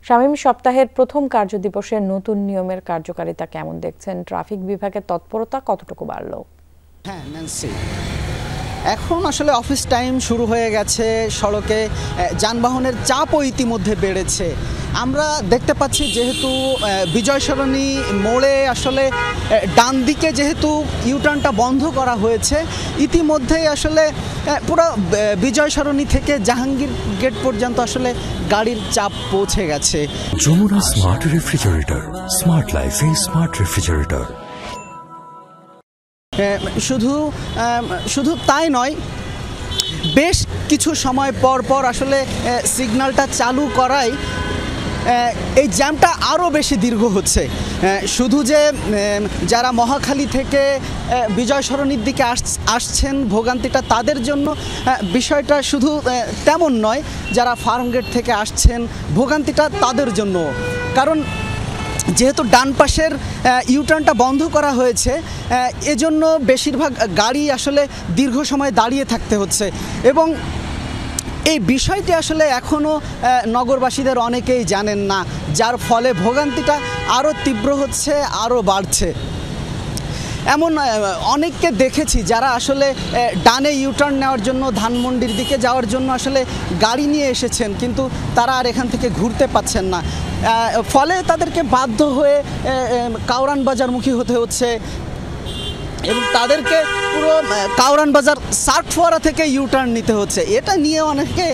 শামীম, সপ্তাহের প্রথম কার্যদিবসের নতুন নিয়মের কার্যকারিতা কেমন দেখছেন? ট্রাফিক বিভাগের তৎপরতা কতটুকু বাড়ল? হ্যাঁ ন্যান্সি, এখন আসলে অফিস টাইম শুরু হয়ে গেছে, সড়কে যানবাহনের চাপও ইতিমধ্যে বেড়েছে। আমরা দেখতে পাচ্ছি যেহেতু বিজয় সরণি মোড়ে আসলে ডান দিকে যেহেতু ইউটার্নটা বন্ধ করা হয়েছে, ইতিমধ্যেই আসলে পুরো বিজয় সরণি থেকে জাহাঙ্গীর গেট পর্যন্ত আসলে গাড়ির চাপ পৌঁছে গেছে। যমুনা স্মার্ট রেফ্রিজারেটর, স্মার্ট লাইফে স্মার্ট রেফ্রিজারেটর। শুধু তাই নয়, বেশ কিছু সময় পর পর আসলে সিগন্যালটা চালু করায় এই জ্যামটা আরও বেশি দীর্ঘ হচ্ছে। শুধু যে যারা মহাখালী থেকে বিজয় সরণির দিকে আসছেন ভোগান্তিটা তাদের জন্য, বিষয়টা শুধু তেমন নয়, যারা ফার্মগেট থেকে আসছেন ভোগান্তিটা তাদের জন্য। কারণ যেহেতু ডান পাশের ইউটার্নটা বন্ধ করা হয়েছে, এজন্য বেশিরভাগ গাড়ি আসলে দীর্ঘ সময় দাঁড়িয়ে থাকতে হচ্ছে এবং এই বিষয়টি আসলে এখনও নগরবাসীদের অনেকেই জানেন না, যার ফলে ভোগান্তিটা আরও তীব্র হচ্ছে, আরও বাড়ছে। এমন অনেককে দেখেছি যারা আসলে ডানে ইউটার্ন নেওয়ার জন্য ধানমন্ডির দিকে যাওয়ার জন্য আসলে গাড়ি নিয়ে এসেছেন, কিন্তু তারা আর এখান থেকে ঘুরতে পাচ্ছেন না, ফলে তাদেরকে বাধ্য হয়ে কাউরান বাজারমুখী হতে হচ্ছে এবং তাদেরকে পুরো কাউরান বাজার সার্ক ফোয়ারা থেকে ইউটার্ন নিতে হচ্ছে। এটা নিয়ে অনেকে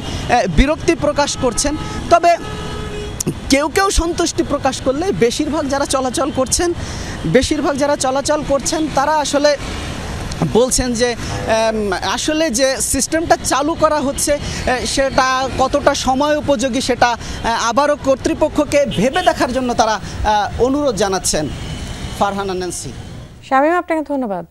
বিরক্তি প্রকাশ করছেন, তবে কেউ কেউ সন্তুষ্টি প্রকাশ করলে বেশিরভাগ যারা চলাচল করছেন তারা আসলে বলছেন যে আসলে যে সিস্টেমটা চালু করা হচ্ছে সেটা কতটা সময় উপযোগী সেটা আবারও কর্তৃপক্ষকে ভেবে দেখার জন্য তারা অনুরোধ জানাচ্ছেন। ফারহানা, ন্যান্সি। শামীম, আপনাকে ধন্যবাদ।